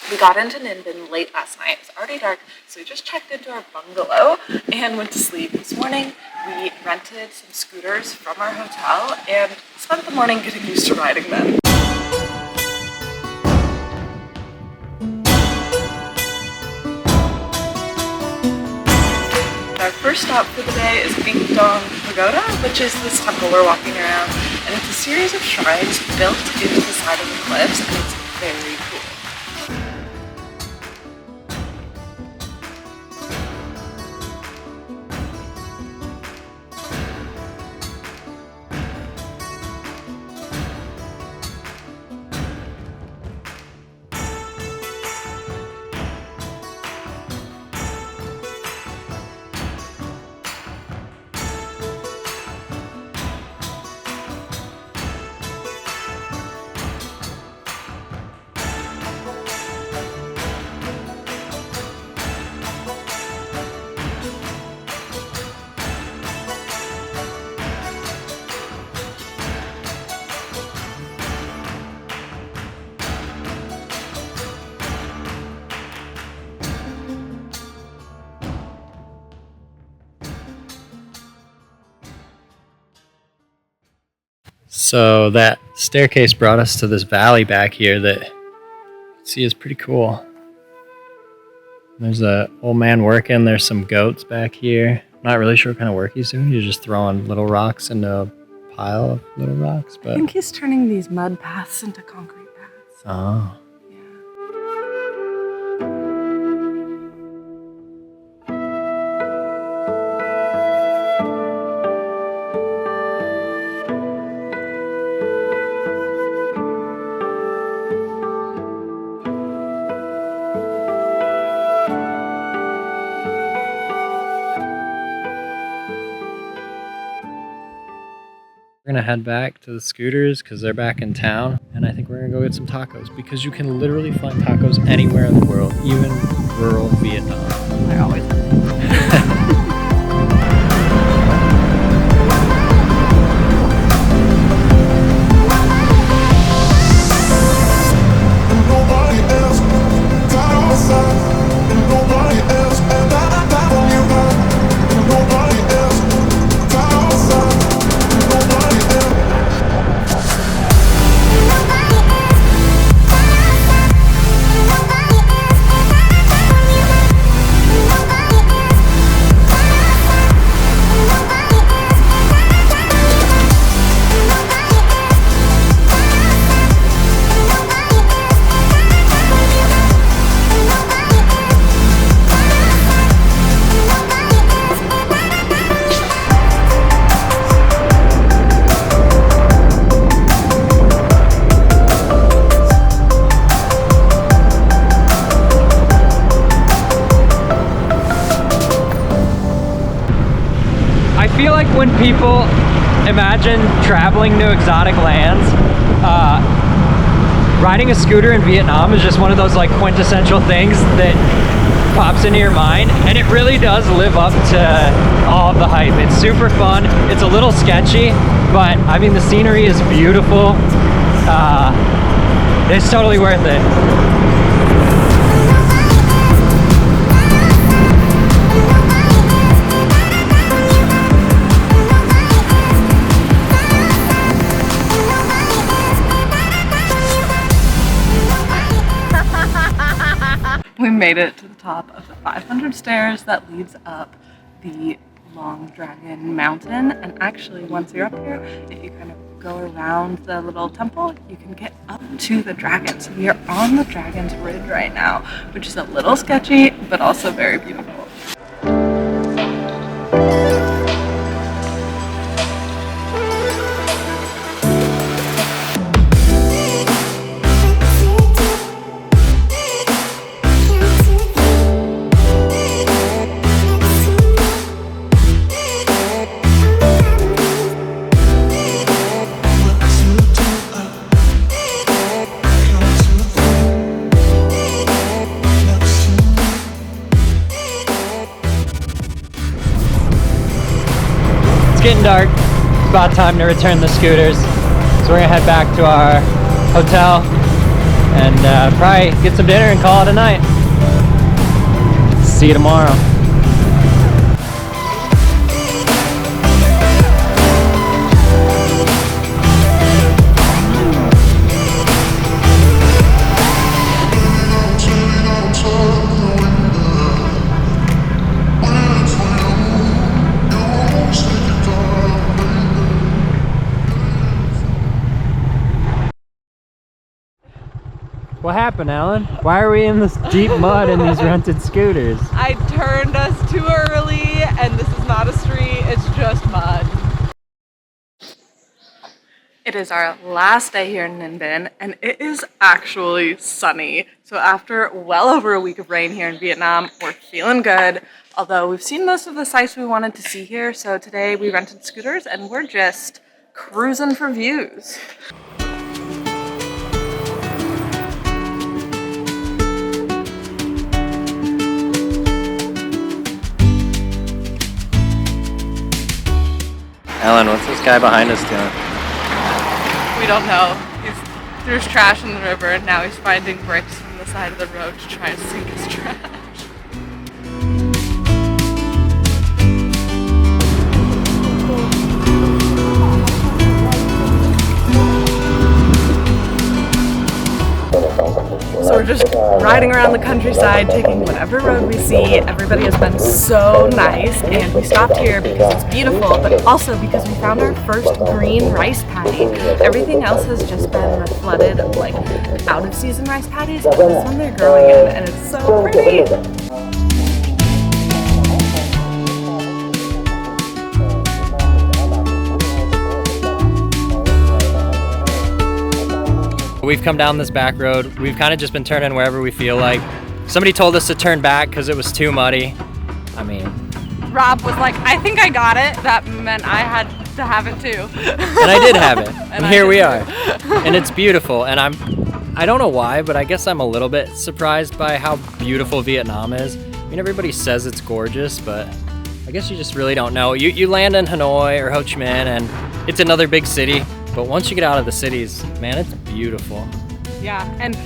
We got into Ninh late last night. It was already dark, so we just checked into our bungalow and went to sleep. This morning, we rented some scooters from our hotel and spent the morning getting used to riding them. Our first stop for the day is Dong Pagoda, which is this temple we're walking around, and it's a series of shrines built into the side of the cliffs, and it's very cool. So that staircase brought us to this valley back here that you can see is pretty cool. There's a old man working. There's some goats back here. Not really sure what kind of work he's doing. He's just throwing little rocks into a pile of little rocks. But I think he's turning these mud paths into concrete paths. Oh. We're gonna head back to the scooters because they're back in town, and I think we're gonna go get some tacos because you can literally find tacos anywhere in the world, even rural Vietnam. I always I feel like when people imagine traveling to exotic lands, riding a scooter in Vietnam is just one of those like quintessential things that pops into your mind, and it really does live up to all of the hype. It's super fun. It's a little sketchy, but I mean the scenery is beautiful. It's totally worth it. We made it to the top of the 500 stairs that leads up the Long Dragon Mountain, and actually once you're up here, if you kind of go around the little temple, you can get up to the dragon. So we are on the Dragon's Ridge right now, which is a little sketchy, but also very beautiful. Getting dark. It's about time to return the scooters. So we're gonna head back to our hotel and probably get some dinner and call it a night. See you tomorrow. What happened, Alan? Why are we in this deep mud in these rented scooters? I turned us too early, and this is not a street, it's just mud. It is our last day here in Ninh, and it is actually sunny. So after well over a week of rain here in Vietnam, we're feeling good. Although we've seen most of the sights we wanted to see here, so today we rented scooters and we're just cruising for views. Alan, what's this guy behind us doing? We don't know. He threw his trash in the river and now he's finding bricks from the side of the road to try and sink his trash. So we're just riding around the countryside, taking whatever road we see. Everybody has been so nice, and we stopped here because it's beautiful, but also because we found our first green rice paddy. Everything else has just been flooded, like out-of-season rice paddies, but this one they're growing in, and it's so pretty. We've come down this back road. We've kind of just been turning wherever we feel like. Somebody told us to turn back because it was too muddy. I mean, Rob was like, I think I got it. That meant I had to have it too. And I did have it. and here we are. And it's beautiful. And I don't know why, but I guess I'm a little bit surprised by how beautiful Vietnam is. I mean, everybody says it's gorgeous, but I guess you just really don't know. You land in Hanoi or Ho Chi Minh and it's another big city. But once you get out of the cities, man, it's beautiful. Yeah, and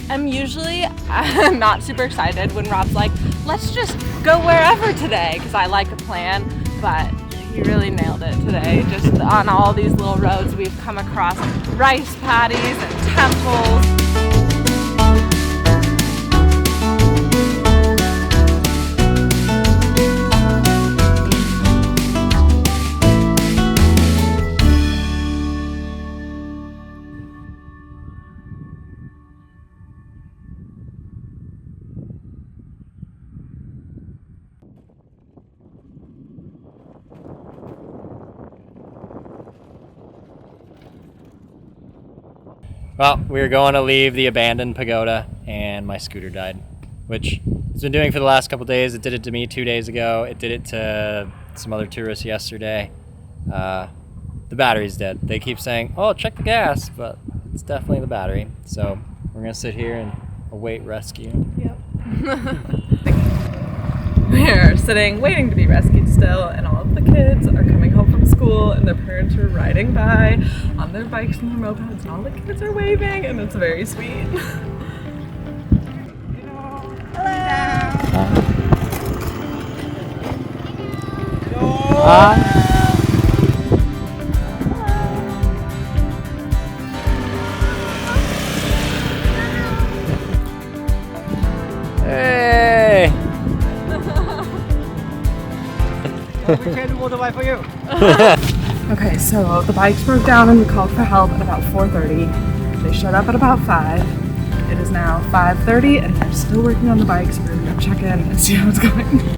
I'm usually not super excited when Rob's like, let's just go wherever today, because I like a plan, but he really nailed it today. Just on all these little roads, we've come across rice paddies and temples. Well, we were going to leave the abandoned pagoda and my scooter died, which it's been doing for the last couple days. It did it to me 2 days ago. It did it to some other tourists yesterday. The battery's dead. They keep saying, oh, check the gas, but it's definitely the battery. So we're gonna sit here and await rescue. Yep. We're sitting, waiting to be rescued still, and all of the kids are coming home from school, and their parents are riding by on their bikes and their mopeds, and all the kids are waving, and it's very sweet. Hey! We can motorbike for you. Okay, so the bikes broke down and we called for help at about 4:30. They showed up at about 5. It is now 5:30 and they're still working on the bikes. We're gonna go check in and see how it's going.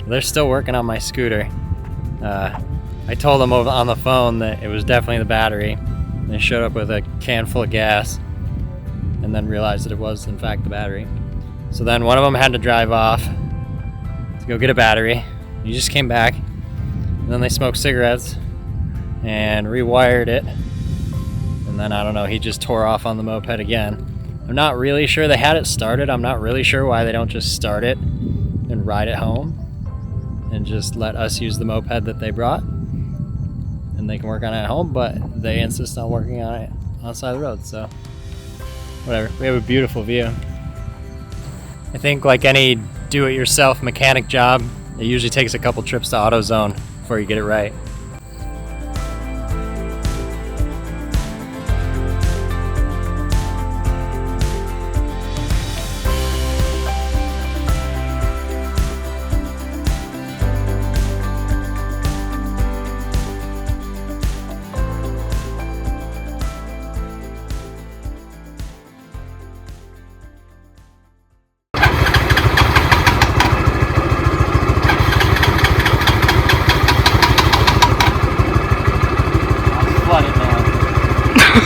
They're still working on my scooter. I told them on the phone that it was definitely the battery. They showed up with a can full of gas and then realized that it was in fact the battery. So then one of them had to drive off to go get a battery. He just came back And then they smoked cigarettes and rewired it. And then I don't know, he just tore off on the moped again. I'm not really sure they had it started. I'm not really sure why they don't just start it and ride it home and just let us use the moped that they brought. And they can work on it at home, but they insist on working on it on the side of the road, so whatever. We have a beautiful view. I think like any do-it-yourself mechanic job, it usually takes a couple trips to AutoZone before you get it right.